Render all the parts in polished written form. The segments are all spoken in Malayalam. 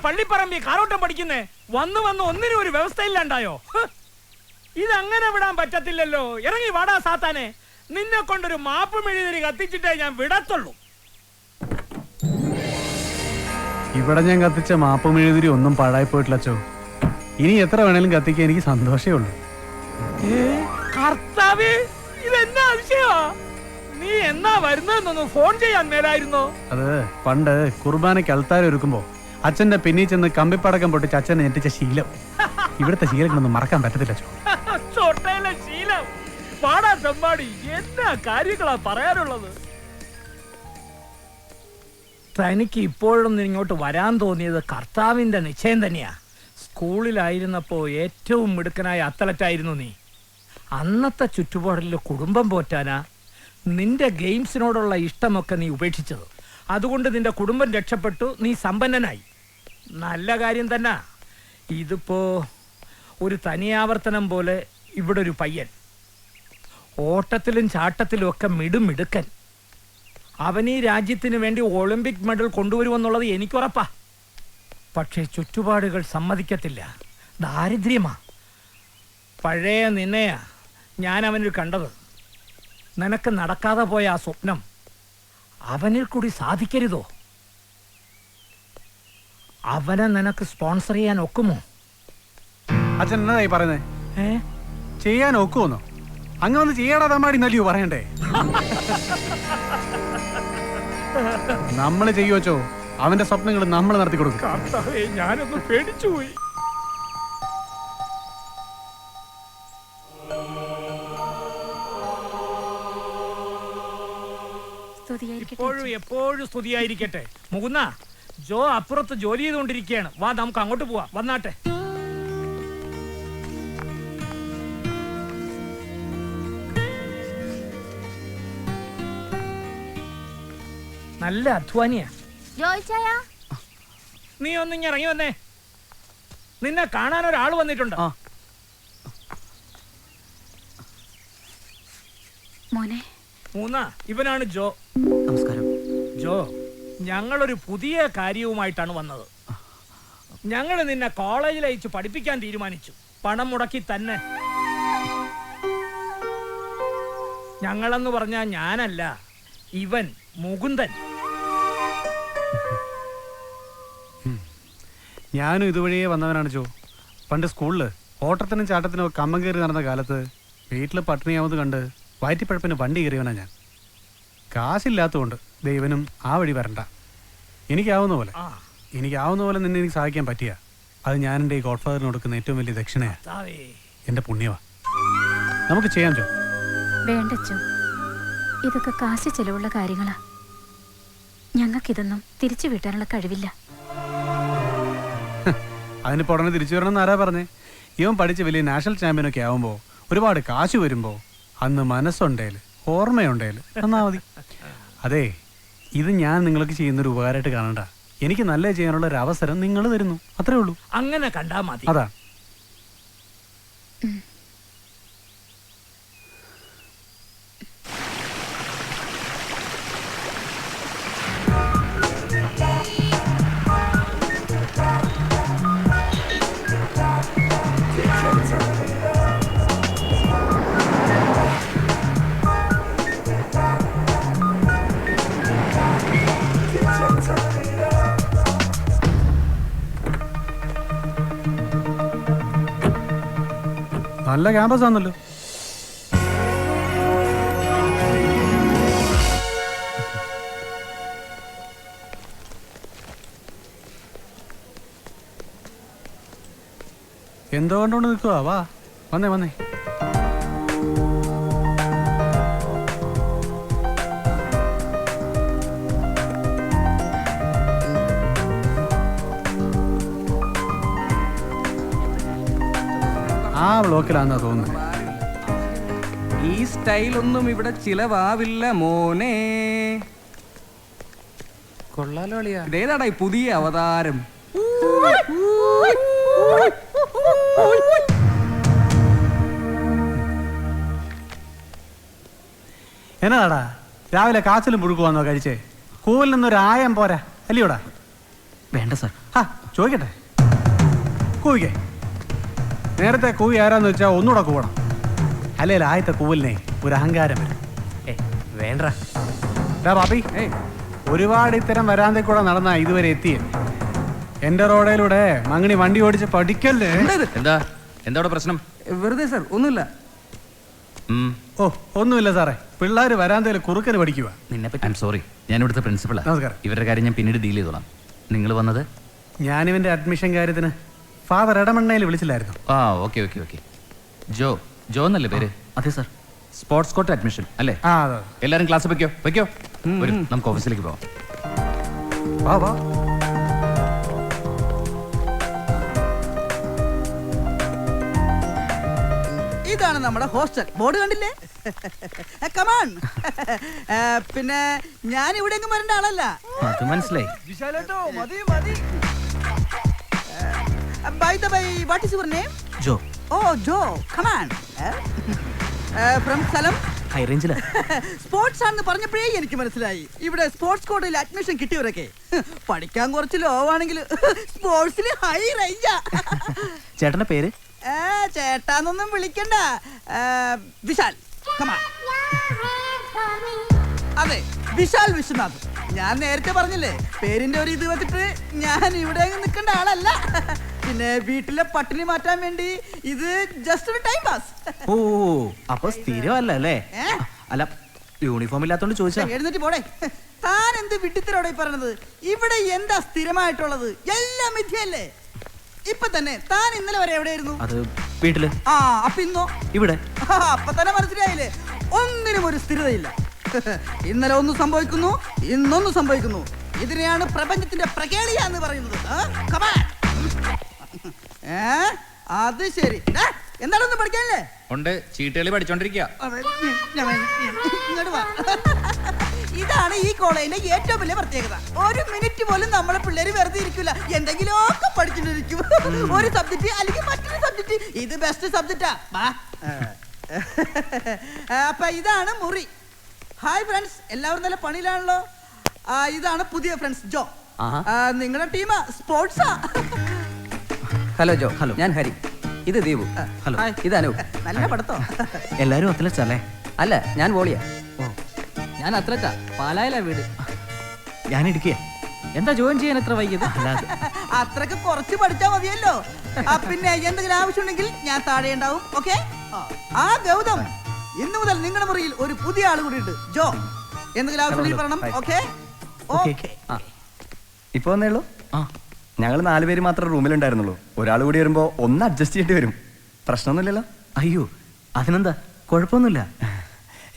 പള്ളിപ്പറമ്പി കാരോട്ടം പഠിക്കുന്നേ? വന്ന് ഒന്നിനും ഒരു വ്യവസ്ഥയില്ലാണ്ടായോ? ഇതങ്ങനെ വിടാൻ പറ്റത്തില്ലല്ലോ. ഇറങ്ങി വാടാ സാത്താനെ. നിന്നെ കൊണ്ടൊരു മാപ്പ് മെഴുതിരി കത്തിച്ചിട്ടേ ഞാൻ വിടത്തുള്ളൂ. ഇവിടെ ഞാൻ കത്തിച്ച മാപ്പ് മെഴുതിരി ഒന്നും പാഴായി പോയിട്ടില്ല അച്ചോ. ഇനി എത്ര വേണേലും കത്തിക്കാൻ എനിക്ക് സന്തോഷമേ ഉള്ളൂ. കർത്താവേ, ഇതെന്നാ അതിശയമാ. നീ എന്നാ വരുന്നതെന്നൊന്ന് ഫോൺ ചെയ്യാൻ മേലായിരുന്നോ? അത് പണ്ട് കുർബാനയ്ക്ക് അൾത്താര ഒരുക്കുമ്പോ അച്ഛന്റെ പിന്നിൽ ചെന്ന് കമ്പിപ്പടക്കം പൊട്ടിച്ച് അച്ഛനെ ഞെട്ടിച്ച ശീലം. ഇവിടുത്തെ ശീലങ്ങളൊന്നും മറക്കാൻ പറ്റത്തില്ല അച്ചോ. ചോട്ടയിലെ ശീലം. പാടാ തെമ്മാടി, എന്നാ കാര്യങ്ങളാ പറയാനുള്ളത്? തനിക്ക് ഇപ്പോഴൊന്നും ഇങ്ങോട്ട് വരാൻ തോന്നിയത് കർത്താവിന്റെ നിശ്ചയം തന്നെയാ. സ്കൂളിലായിരുന്നപ്പോ ഏറ്റവും മിടുക്കനായ അത്ലറ്റായിരുന്നു നീ. അന്നത്തെ ചുറ്റുപാടിൽ കുടുംബം പോറ്റാനാ നിന്റെ ഗെയിംസിനോടുള്ള ഇഷ്ടമൊക്കെ നീ ഉപേക്ഷിച്ചത്. അതുകൊണ്ട് നിന്റെ കുടുംബം രക്ഷപ്പെട്ടു, നീ സമ്പന്നനായി. നല്ല കാര്യം തന്നെ. ഇതിപ്പോ ഒരു തനിയാവർത്തനം പോലെ ഇവിടെ ഒരു പയ്യൻ ഓട്ടത്തിലും ചാട്ടത്തിലും ഒക്കെ മിടുക്കൻ. അവൻ ഈ രാജ്യത്തിന് വേണ്ടി ഒളിമ്പിക് മെഡൽ കൊണ്ടുവരുമെന്നുള്ളത് എനിക്കുറപ്പാ. പക്ഷേ ചുറ്റുപാടുകൾ സമ്മതിക്കത്തില്ല. ദാരിദ്ര്യമാ. പഴയ നിന്നെയാ ഞാൻ അവനിൽ കണ്ടത്. നിനക്ക് നടക്കാതെ പോയ ആ സ്വപ്നം അവനിൽ കൂടി സാധിക്കരുതോ? അവനെ നിനക്ക് സ്പോൺസർ ചെയ്യാൻ ഒക്കുമോ? അച്ഛൻ എന്നതായി പറയുന്നേ? ചെയ്യാൻ ഒക്കുമെന്നോ? അങ്ങ് വന്ന് ചെയ്യാടാ തമ്മാടി നല്ലയോ പറയണ്ടേ? നമ്മള് ചെയ്യുവച്ചോ, അവന്റെ സ്വപ്നങ്ങൾ നമ്മൾ നടത്തി കൊടുക്കും. ഞാനൊന്ന് പേടിച്ചുപോയി. എപ്പോഴും സ്തുതിയായിരിക്കട്ടെ. മുകുന്ന, ജോ അപ്പുറത്ത് ജോലി ചെയ്തുകൊണ്ടിരിക്കുകയാണ്. വാ, നമുക്ക് അങ്ങോട്ട് പോവാം. വന്നാട്ടെ. നല്ല അധ്വാനിയാ. നീ ഒന്നിങ്ങ ഇറങ്ങി വന്നേ. നിന്നെ കാണാൻ ഒരാൾ വന്നിട്ടുണ്ട്. മൂന്നാ, ഇവനാണ് ജോ. നമസ്കാരം. ജോ, ഞങ്ങളൊരു പുതിയ കാര്യവുമായിട്ടാണ് വന്നത്. ഞങ്ങൾ നിന്നെ കോളേജിൽ അയച്ച് പഠിപ്പിക്കാൻ തീരുമാനിച്ചു. പണം മുടക്കി തന്നെ. ഞങ്ങളെന്ന് പറഞ്ഞാ ഞാനല്ല, ഇവൻ മുകുന്ദൻ. ഞാനും ഇതുവഴിയേ വന്നവനാണ് ജോ. പണ്ട് സ്കൂളില് ഓട്ടത്തിനും ചാട്ടത്തിനും കമ്മം കയറി നടന്ന കാലത്ത് വീട്ടിൽ പട്ടിണിയാവുന്നത് കണ്ട് വയറ്റിപ്പഴപ്പിന് വണ്ടി കയറിയവനാ ഞാൻ. കാശില്ലാത്തതുകൊണ്ട് ദൈവനും ആ വഴി വരണ്ട. എനിക്കാവുന്ന പോലെ നിന്നെ എനിക്ക് സഹായിക്കാൻ പറ്റിയ അത് ഞാൻ എൻ്റെ ഈ ഗോഡ് ഫാദറിന് കൊടുക്കുന്ന ഏറ്റവും വലിയ ദക്ഷിണയാ. എൻ്റെ പുണ്യവാ. നമുക്ക് ചെയ്യാം ജോ. വേണ്ട ജോ, ഇതൊക്കെ കാശ് ചെലവുള്ള കാര്യങ്ങളാ. ഞങ്ങൾക്കിതൊന്നും തിരിച്ചു വീട്ടാനുള്ള കഴിവില്ല. അതിനിപ്പോൾ ഉടനെ തിരിച്ചു വരണമെന്ന് ആരാ പറഞ്ഞേ? ഇവൻ പഠിച്ച് വലിയ നാഷണൽ ചാമ്പ്യനൊക്കെ ആവുമ്പോൾ ഒരുപാട് കാശ് വരുമ്പോൾ അന്ന് മനസ്സുണ്ടേല് ഓർമ്മയുണ്ടേല് എന്നാ മതി. അതെ, ഇത് ഞാൻ നിങ്ങൾക്ക് ചെയ്യുന്നൊരു ഉപകാരമായിട്ട് കാണണ്ട. എനിക്ക് നല്ല ചെയ്യാനുള്ള ഒരു അവസരം നിങ്ങൾ തരുന്നു, അത്രേ ഉള്ളൂ. അങ്ങനെ കണ്ടാ മതി. അതാ. നല്ല ക്യാമ്പസ് ആണല്ലോ. എന്തോ കണ്ടോണ്ട് നിൽക്കുവാ? വാ, വന്നേ. ആ ബ്ലോക്കിലാന്നാ തോന്നുന്നത്. ഈ സ്റ്റൈലൊന്നും ഇവിടെ ചിലവാവില്ല മോനെ. കൊള്ളാലോ അളിയാ. ഇതേതാടാ ഈ പുതിയ അവതാരം? എന്നതാടാ രാവിലെ കാച്ചിലും പുഴുക്കുവാന്നോ കഴിച്ചേ? കൂവിൽ നിന്നൊരു ആയം പോരാ അല്ലയോടാ? വേണ്ട സാർ. ചോദിക്കട്ടെ? കൂവിക്കേ. നേരത്തെ കൂവി ആരാന്ന് വെച്ചാൽ ഒന്നുകൂടെ കൂവണം. അല്ലെങ്കിൽ ആദ്യത്തെ കൂവലിനെ ഒരു അഹങ്കാരം വരും. വേണ്ട പാപ്പി, ഒരുപാട് ഇത്തരം വരാന്തേ കൂടെ നടന്നാ ഇതുവരെ എത്തിയേ. എന്റെ റോഡിലൂടെ മങ്ങണി വണ്ടി ഓടിച്ച് പഠിക്കല്ലേ. എന്താ പ്രശ്നം? വെറുതെ സാർ, ഒന്നുമില്ല. ഓ, ഒന്നുമില്ല സാറേ. പിള്ളേര് വരാന്തയിൽ കുറുക്കന് പഠിക്കുക. ഐ എം സോറി, ഞാൻ ഇവിടുത്തെ പ്രിൻസിപ്പളാ. നമസ്കാരം. ഇവരുടെ കാര്യം ഞാൻ പിന്നീട് ഡീൽ ചെയ്തോളാം. നിങ്ങൾ വന്നത്? ഞാനിവന്റെ അഡ്മിഷൻ കാര്യത്തിന് ഫാദർ ഇടമണ്ണയിൽ വിളിച്ചില്ലായിരുന്നു. ആ ഓക്കെ ഓക്കെ ഓക്കെ. ജോ എന്നല്ലേ പേര്? അതെ സാർ. സ്പോർട്സ് കോട്ട് അഡ്മിഷൻ അല്ലേ? ആ അതെ. എല്ലാരും ക്ലാസ് വെക്കോ. നമുക്ക് ഓഫീസിലേക്ക് പോവാം. വാ വാ. ഇതാണ് നമ്മുടെ ഹോസ്റ്റൽ. ബോർഡ് കണ്ടില്ലേ? കമാൺ. പിന്നെ ഞാൻ ഇവിടെ എങ്ങും വരേണ്ട ആളല്ല. അത് മനസ്സിലായി. By the way, what is your name? Joe. Oh, Joe. Come on. From സ്ഥലം? ഹൈ റേഞ്ചിലാ. സ്പോർട്സ് ആണെന്ന് പറഞ്ഞപ്പോഴേ എനിക്ക് മനസ്സിലായി. ഇവിടെ സ്പോർട്സ് കോട്ടയിൽ അഡ്മിഷൻ കിട്ടിയവരൊക്കെ പഠിക്കാൻ കുറച്ച് ലോ ആണെങ്കിൽ സ്പോർട്സിൽ ഹൈ റേഞ്ചാ. ചേട്ടന്റെ പേര്? ചേട്ടാന്നൊന്നും വിളിക്കണ്ട. വിശാൽ. Come on. അതെ, വിശാൽ വിശ്വനാഥ്. ഞാൻ നേരത്തെ പറഞ്ഞില്ലേ, പേരിന്റെ ഒരു ഇത് വെച്ചിട്ട് ഞാൻ ഇവിടെ നിൽക്കേണ്ട ആളല്ല. പിന്നെ വീട്ടിലെ പട്ടിണി മാറ്റാൻ വേണ്ടി ഇത് ജസ്റ്റ് ഒരു ടൈം പാസ്. ഓ, അപ്പൊ സ്ഥിരമല്ല അല്ലേ? അല്ല, യൂണിഫോം ഇല്ലാത്തോണ്ട് ചോദിച്ചാ. എഴുന്നേറ്റ് പോടെ. താൻ എന്ത് വിട്ടിത്തരോടെ പറയണത്? ഇവിടെ എന്താ സ്ഥിരമായിട്ടുള്ളത്? എല്ലാം മിഥ്യല്ലേ. ഇപ്പൊ തന്നെ താൻ ഇന്നലെ വരെ എവിടെയായിരുന്നു? അത് വീട്ടില്. അപ്പൊ ഇന്നോ? ഇവിടെ. അപ്പൊ തന്നെ മനസ്സിലായില്ലേ, ഒന്നിനും ഒരു സ്ഥിരതയില്ല. ഇന്നലെ ഒന്ന് സംഭവിക്കുന്നു, ഇന്നൊന്ന് സംഭവിക്കുന്നു. ഇതിനെയാണ് പ്രപഞ്ചത്തിന്റെ പ്രകേളിയ എന്ന് പറയുന്നത്. അത് ശരി. എന്താണൊന്നും പഠിക്കാനല്ലേ? ഉണ്ട്, ചീട്ടുകളി പഠിച്ചോണ്ടിരിക്കുക. ഇതാണ് ഈ കോളേജിന്റെ ഏറ്റവും വലിയ പ്രത്യേകത. ഒരു മിനിറ്റ് പോലും നമ്മളെ പിള്ളേര് വെറുതെ ഇരിക്കില്ല, എന്തെങ്കിലുമൊക്കെ പഠിച്ചിട്ടിരിക്കും. ഒരു സബ്ജക്ട് അല്ലെങ്കിൽ മറ്റൊരു സബ്ജക്ട്. ഇത് ബെസ്റ്റ് സബ്ജക്റ്റാ. അപ്പൊ ഇതാണ് മുറി. ഹായ് ഫ്രണ്ട്സ്, എല്ലാവരും നല്ല പണിയിലാണല്ലോ. ഇതാണ് പുതിയ ഫ്രണ്ട്സ്, ജോ. നിങ്ങളുടെ ടീം സ്പോർട്സാ. ഹലോ ജോ. ഹലോ, ഞാൻ ഹരി. ഇത് ദീപു. ഹലോ, ഇത് അനൂപ്. നല്ല പഠിത്തോ. എല്ലാരും അത്ലറ്റ്സ് അല്ലേ? അല്ല, ഞാൻ വോളിയാ. ഞാൻ അത്ലറ്റാ. പാലായിലാ വീട്. ഞാൻ ഇടുക്കിയ. എന്താ ജോയിൻ ചെയ്യാൻ എത്ര വൈകിയത്? അത്രക്ക് കുറച്ച് പഠിച്ചാ മതിയല്ലോ. പിന്നെ എന്തെങ്കിലും ആവശ്യമുണ്ടെങ്കിൽ ഞാൻ താഴെ ഉണ്ടാവും. ഓക്കെ. ഗൗതം, ഇന്നു മുതൽ നിങ്ങളുടെ മുറിയിൽ ഒരു പുതിയ ആൾ കൂടി ഉണ്ട്, ജോ. എന്തെങ്കിലും ആവശ്യമുണ്ടെങ്കിൽ പറയണം. Okay okay. ഇപ്പൊ വന്നേ ഉള്ളൂ. ഞങ്ങൾ 4 പേര് മാത്രം റൂമിലുണ്ടായിരുന്നുള്ളൂ. ഒരാൾ കൂടി വരുമ്പോ ഒന്ന് അഡ്ജസ്റ്റ് ചെയ്യേണ്ടി വരും. പ്രശ്നമൊന്നുമില്ലല്ലോ? അയ്യോ, അതിനെന്താ, കുഴപ്പമൊന്നുമില്ല.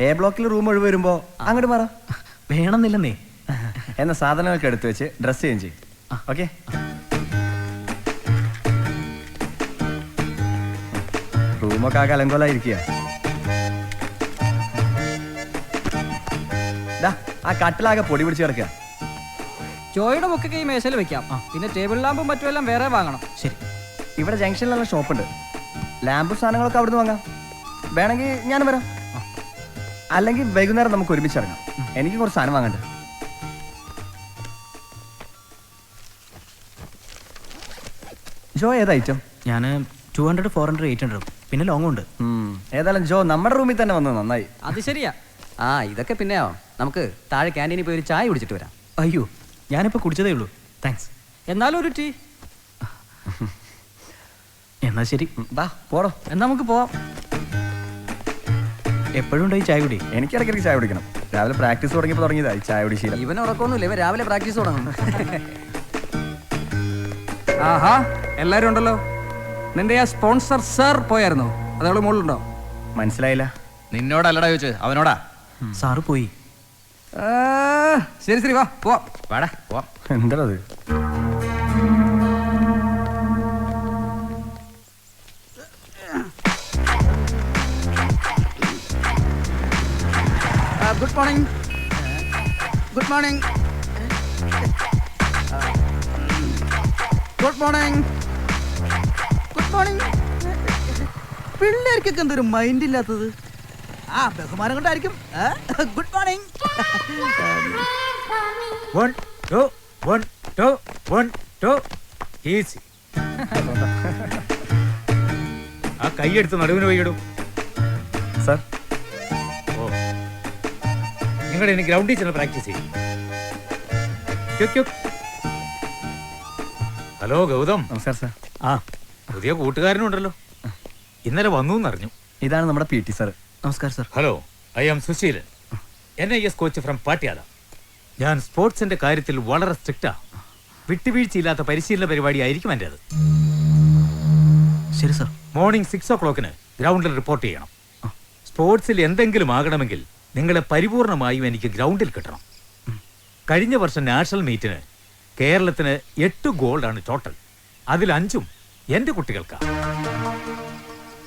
എ ബ്ലോക്കിൽ റൂം ഒഴിവ് വരുമ്പോ അങ്ങോട്ട് മാറാം. വേണമെന്നില്ലെന്നേ. എന്ന സാധനങ്ങളൊക്കെ എടുത്തു വെച്ച് ഡ്രസ് ചേഞ്ച് ചെയ്യും. ഓക്കെ. റൂമൊക്കെ ആകെ അലങ്കോലായിരിക്കുക. ആ കട്ടിലാകെ പൊടി പിടിച്ച് കിടക്കുക. ജോയുടെ ബുക്കൊക്കെ ഈ മേശയിൽ വെക്കാം. പിന്നെ ടേബിൾ ലാമ്പും മറ്റുമെല്ലാം വേറെ വാങ്ങണം. ശരി. ഇവിടെ ജംഗ്ഷനിലുള്ള ഷോപ്പുണ്ട്. ലാമ്പും സാധനങ്ങളൊക്കെ അവിടുന്ന് വാങ്ങാം. വേണമെങ്കിൽ ഞാൻ വരാം. അല്ലെങ്കിൽ വൈകുന്നേരം നമുക്ക് ഒരുമിച്ച് ഇറങ്ങാം. എനിക്ക് കുറച്ച് സാധനം വാങ്ങണ്ട്. ജോ, ഏത് ഐറ്റം? ഞാൻ 200, 400, 800 പിന്നെ ലോങ് ഉണ്ട്. ഏതായാലും ജോ നമ്മുടെ റൂമിൽ തന്നെ വന്നത് നന്നായി. അത് ശരിയാ. ഇതൊക്കെ പിന്നെയോ. നമുക്ക് താഴെ ക്യാൻറ്റീനിൽ പോയി ഒരു ചായ കുടിച്ചിട്ട് വരാം. അയ്യോ, ഞാനിപ്പോ കുടിച്ചതേ ഉള്ളൂ. താങ്ക്സ്. എന്നാലും ഒരു ടീ. എന്നാ ശരി, വാ പോടോ. എന്നാ നമുക്ക് പോവാം. എപ്പോഴും ഉണ്ടായി ചായ കുടി. എനിക്ക് ഇടയ്ക്കിടയ്ക്ക് ചായ കുടിക്കണം. രാവിലെ പ്രാക്ടീസ് തുടങ്ങിയതായി ചായ കുടി ശീലം. ഇവൻ ഉറക്കൊന്നുമില്ല, ഇവൻ രാവിലെ പ്രാക്ടീസ് തുടങ്ങും. ആഹാ, എല്ലാരും ഉണ്ടല്ലോ. നിന്റെ ആ സ്പോൺസർ സർ പോയായിരുന്നോ? അതവള് മുകളിലുണ്ടോ? മനസ്സിലായില്ല. നിന്നോടല്ലടാ ചോദിച്ചത്, അവനോടാ. സാറ് പോയി. ശരി ശരി, വാ പോവാം. വാടാ പോവാം. എന്താ അത്? Good morning. Good morning. Good morning. Good morning. പിള്ളേർക്കൊക്കെ എന്തൊരു മൈൻഡ് ഇല്ലാത്തത്. ബഹുമാനം കൊണ്ടായിരിക്കും. Good morning. 1 2 1 2 1 2 ഈസി. ആ കൈയെടുത്ത് നടുവിന് വൈകിടും. സർ ഓ, നിങ്ങൾ ഇനി ഗ്രൗണ്ടിൽ ചെന്ന് പ്രാക്ടീസ് ചെയ്യും. ഹലോ ഗൗതം. നമസ്കാരം സർ. ആ, പുതിയ കൂട്ടുകാരനുണ്ടല്ലോ, ഇന്നലെ വന്നു എന്നറിഞ്ഞു. ഇതാണ് നമ്മുടെ PT സർ. നമസ്കാരം sir. Hello, I am Susheelan, NIS coach from Patiala. ഞാൻ സ്പോർട്സിന്റെ കാര്യത്തിൽ വളരെ സ്ട്രിക്റ്റാ. വിട്ടുവീഴ്ചയില്ലാത്ത പരിശീലന പരിപാടി ആയിരിക്കും എൻ്റെ. ശരി സർ. മോർണിംഗ് 6 o'clock ഗ്രൗണ്ടിൽ റിപ്പോർട്ട് ചെയ്യണം. സ്പോർട്സിൽ എന്തെങ്കിലും ആകണമെങ്കിൽ നിങ്ങളെ പരിപൂർണമായും എനിക്ക് ഗ്രൗണ്ടിൽ കിട്ടണം. കഴിഞ്ഞ വർഷം നാഷണൽ മീറ്റിന് കേരളത്തിന് 8 ഗോൾഡാണ് ടോട്ടൽ. അതിൽ 5 എൻ്റെ കുട്ടികൾക്കാണ്.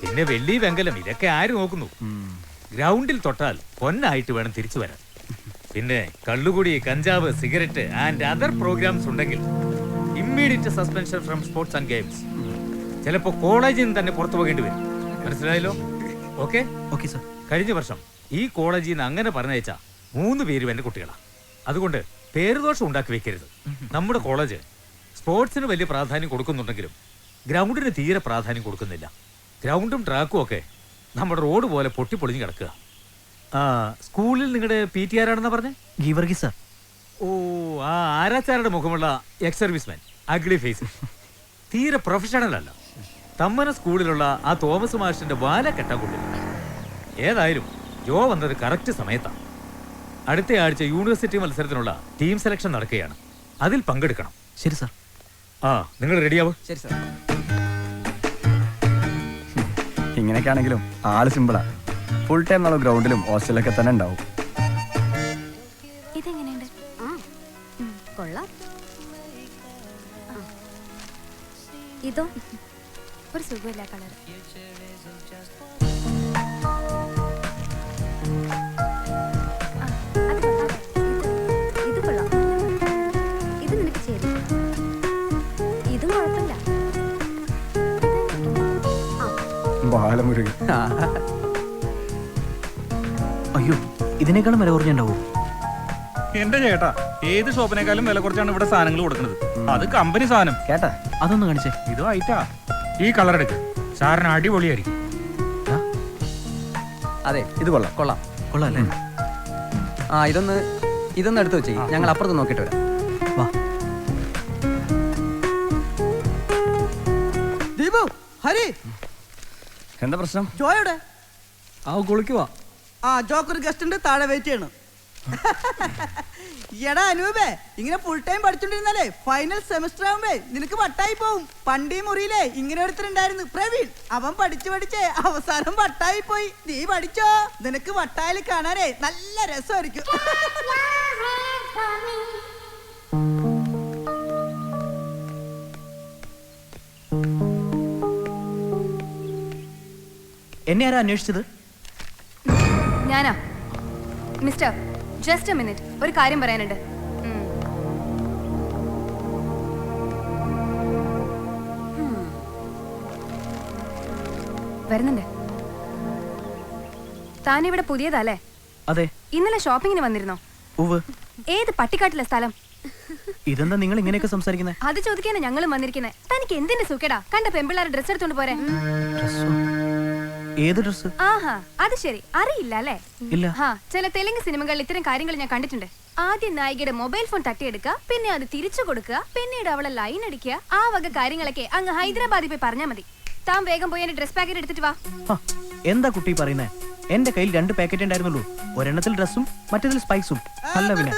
പിന്നെ വെള്ളി വെങ്കലം ഇതൊക്കെ ആര് നോക്കുന്നു? ഗ്രൗണ്ടിൽ തൊട്ടാൽ പൊന്നായിട്ട് വേണം തിരിച്ചു വരാൻ. പിന്നെ കള്ളുകുടി, കഞ്ചാവ്, സിഗരറ്റ് ആൻഡ് അതർ പ്രോഗ്രാംസ് ഉണ്ടെങ്കിൽ immediate suspension from sports and games. ചിലപ്പോ കോളേജിൽ നിന്ന് തന്നെ പുറത്തു പോകേണ്ടി വരും. മനസ്സിലായല്ലോ? Okay okay sir. കഴിഞ്ഞ വർഷം ഈ കോളേജിൽ നിന്ന് അങ്ങനെ പറഞ്ഞയച്ച 3 പേരും എൻ്റെ കുട്ടികളാണ്. അതുകൊണ്ട് പേരുദോഷം ഉണ്ടാക്കി വെക്കരുത്. നമ്മുടെ കോളേജ് സ്പോർട്സിന് വലിയ പ്രാധാന്യം കൊടുക്കുന്നുണ്ടെങ്കിലും ഗ്രൗണ്ടിന് തീരെ പ്രാധാന്യം കൊടുക്കുന്നില്ല. ഗ്രൗണ്ടും ട്രാക്കും ഒക്കെ നമ്മുടെ റോഡ് പോലെ പൊട്ടിപ്പൊളിഞ്ഞ് കിടക്കുക. സ്കൂളിൽ നിങ്ങളുടെ PT ആരാണെന്നാ പറഞ്ഞേ? ഗീവർഗീസ് സർ. ഓ, ആ ആരാച്ചാരുടെ മുഖമുള്ള എക്സ് സർവീസ്മാൻ, അഗ്ലി ഫേസ്. തീരെ പ്രൊഫഷണൽ അല്ല. തമ്മന സ്കൂളിലുള്ള ആ തോമസ് മാഷിന്റെ വാല കെട്ടാൻ കൊള്ളില്ല. ഏതായാലും ജോ വന്നത് കറക്റ്റ് സമയത്താണ്. അടുത്ത ആഴ്ച യൂണിവേഴ്സിറ്റി മത്സരത്തിനുള്ള ടീം സെലക്ഷൻ നടക്കുകയാണ്. അതിൽ പങ്കെടുക്കണം. ശരി സർ. ആ, നിങ്ങൾ റെഡിയാവും? ശരി സർ. ഇങ്ങനെയൊക്കെ ആണെങ്കിലും ആള് സിമ്പിളാ. ഫുൾ ടൈം നമ്മൾ ഗ്രൗണ്ടിലും ഹോസ്റ്റലിലൊക്കെ തന്നെ ഉണ്ടാവും. ഇതെങ്ങനെയുണ്ട്? കൊള്ളാം. ഇതോ ഒരു സുഖമില്ല കളർ. ഇത് കൊള്ളാം. ഇത് നിനക്ക് ചേരും. ഇതും കുഴപ്പമില്ല. ബാലമുരുകൻ. അയ്യോ, ഇതിനേക്കാളും വില കുറഞ്ഞുണ്ടാവോ? എന്റെ ചേട്ടാ, ഏത് ഷോപ്പിനേക്കാളും വില കുറച്ചാണ് ഇവിടെ സാധനങ്ങൾ കൊടുക്കുന്നത്. അത് കമ്പനി സാധനം. കേട്ടാ? അതൊന്ന് കാണിച്ചേ. ഇത് വൈറ്റാ. ഈ കളർ എടുക്ക്, സാറിന് അടിപൊളിയായിരിക്കും. അതെ, ഇത് കൊള്ളാം. കൊള്ളാം. കൊള്ളാം അല്ലേ? ആ, ഇതൊന്ന് എടുത്ത് വെച്ചേ, ഞങ്ങൾ അപ്പുറത്ത് നോക്കിയിട്ട് വരാം. വാ. ദീപു, ഹരി, എന്താ പ്രശ്നം? ജോയുടെ ആ, കുളിക്കുവാ. ആ ജോക്ക് ഒരു ഗസ്റ്റ് ഉണ്ട്, താഴെ വെയിറ്റ് ചെയ്യണം. എടാ അനൂപേ, ഇങ്ങനെ ഫുൾ ടൈം പഠിച്ചോണ്ടിരുന്നാലേ ഫൈനൽ സെമിസ്റ്റർ ആവുമ്പേ നിനക്ക് വട്ടായി പോവും. പണ്ടീ മുറിയിലേ ഇങ്ങനെ ഒരുത്തരുണ്ടായിരുന്നു, പ്രവീൺ. അവൻ പഠിച്ചേ അവസാനം വട്ടായി പോയി. നീ പഠിച്ചോ, നിനക്ക് വട്ടായിൽ കാണാനേ നല്ല രസമായിരിക്കും. എന്നെ ആരാ അന്വേഷിച്ചത്? ഞാനാ. മിസ്റ്റർ, ജസ്റ്റ് എ മിനിറ്റ്, ഒരു കാര്യം പറയാനുണ്ട്. വരുന്നുണ്ട്. താനിവിടെ പുതിയതല്ലേ? അതെ. ഇന്നലെ ഷോപ്പിങ്ങിന് വന്നിരുന്നോ? ഉവ്. ഏത് പട്ടിക്കാട്ടിലെ സ്ഥലം? ഇതെന്താ നിങ്ങൾ ഇങ്ങനെയൊക്കെ സംസാരിക്കുന്നത്? അത് ചോദിക്കാനാ ഞങ്ങളും വന്നിരിക്കുന്നത്. തനിക്ക് എന്തിന്റെ സുഖേടാ? കണ്ട പെമ്പിള്ളാരെ ഡ്രസ് എടുത്തോണ്ട് പോരെ. ഏത് ഡ്രസ്? ആഹാ, അത് ശരി, അറിയില്ല അല്ലേ? ഇല്ല. ചില തെലുങ്ക് സിനിമകളിൽ ഇത്തരം കാര്യങ്ങൾ ഞാൻ കണ്ടിട്ടുണ്ട്. ആദ്യം നായികയുടെ മൊബൈൽ ഫോൺ തട്ടിയെടുക്കുക, പിന്നെ അത് തിരിച്ചു കൊടുക്കുക, പിന്നീട് അവളെ ലൈൻ അടിക്കുക. ആ വക കാര്യങ്ങളൊക്കെ അങ്ങ് ഹൈദരാബാദിൽ പോയി പറഞ്ഞാൽ മതി. താൻ വേഗം പോയി എന്റെ ഡ്രസ് പാക്കറ്റ് എടുത്തിട്ട് വാ. എന്താ കുട്ടി പറയുന്നേ? എന്റെ കയ്യിൽ 2 പാക്കറ്റ് ഉണ്ടായിരുന്നുള്ളൂ. ഒരെണ്ണത്തിൽ ഡ്രസ്സും മറ്റേതിൽ സ്പൈസും. അല്ല പിന്നെ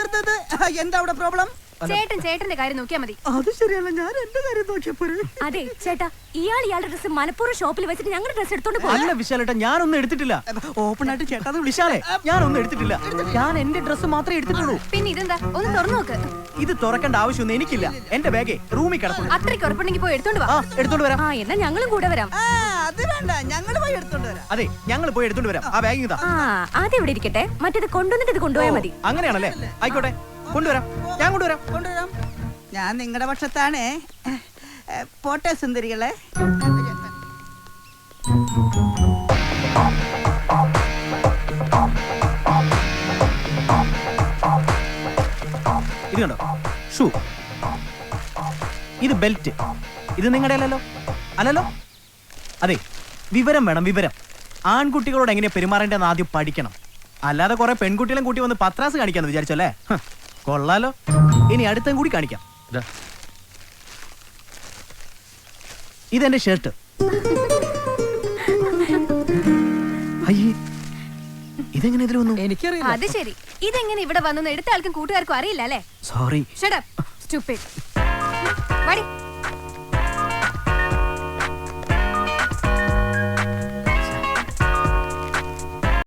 എന്താ അവിടെ പ്രോബ്ലം? ചേട്ടന്റെ കാര്യം നോക്കിയാ മതി. അത് ശരിയല്ല, ഞാൻ എന്റെ കാര്യം നോക്കിയപ്പോഴേ. അതെ ചേട്ടാ, ഇയാളുടെ ഡ്രസ് മനഃപൂർവ്വം ഷോപ്പിൽ വെച്ചിട്ട് ഞങ്ങളുടെ ഡ്രസ് എടുത്തോണ്ട് പോയി. അല്ല വിശാലേട്ടാ, ഞാനൊന്നും എടുത്തിട്ടില്ല. ഓപ്പൺ ആയിട്ട് ചേട്ടാ വിശാലേ, ഞാനൊന്നും എടുത്തിട്ടില്ല. ഞാൻ എന്റെ ഡ്രസ് മാത്രമേ എടുത്തിട്ടുള്ളൂ. പിന്നെ ഇതെന്താ? ഒന്ന് തുറന്നു നോക്ക്. ഇത് തുറക്കേണ്ട ആവശ്യമൊന്നും എനിക്കില്ല. എന്റെ ബാഗേ റൂമിൽ കിടക്കുന്നു. അത്രയ്ക്ക് ഉറപ്പുണ്ടെങ്കിൽ പോയി എടുത്തോണ്ട് വാ. എടുത്തോണ്ട് വരാം. എന്നാ ഞങ്ങളും കൂടെ വരാം. അത് വേണ്ട, ഞങ്ങൾ പോയി എടുത്തോണ്ട് വരാം. അതെ, ഞങ്ങൾ പോയി എടുത്തോണ്ട് വരാം. ആ ബാഗ് ഇതാ. അതെവിടെ ഇരിക്കട്ടെ, മറ്റേത് കൊണ്ടുവന്നിട്ട് ഇത് കൊണ്ടുപോയാൽ മതി. അങ്ങനെയാണല്ലേ? ആയിക്കോട്ടെ, കൊണ്ടുവരാം. ഞാൻ കൊണ്ടുവരാം. ഞാൻ നിങ്ങളുടെ പക്ഷത്താണേ. പോട്ടെ സുന്ദരികളെ. ഇത് കണ്ടോ? ഷൂ. ഇത് ബെൽറ്റ്. ഇത് നിങ്ങളുടെ അല്ലല്ലോ അല്ലല്ലോ അതെ വിവരം വേണം വിവരം. ആൺകുട്ടികളോട് എങ്ങനെ പെരുമാറേണ്ടതെന്ന് ആദ്യം പഠിക്കണം. അല്ലാതെ കുറെ പെൺകുട്ടികളെ കൂട്ടി വന്ന് പത്രാസ് കാണിക്കാന്ന് വിചാരിച്ചല്ലേ? കൊള്ളാലോ. ഇനി അടുത്തും കൂടി കാണിക്കാം. ദാ. ഇതെന്റെ ഷർട്ട്. അയ്യേ ഇതെങ്ങനെ ഇതിൽ വന്നു? എനിക്കറിയില്ല. അത് ശരി. ഇതെങ്ങനെ ഇവിടെ വന്നെന്ന് എടുത്ത ആൾക്കും കൂട്ടുകാർക്കും അറിയില്ല അല്ലേ? സോറി. Shut up, stupid. വാടി.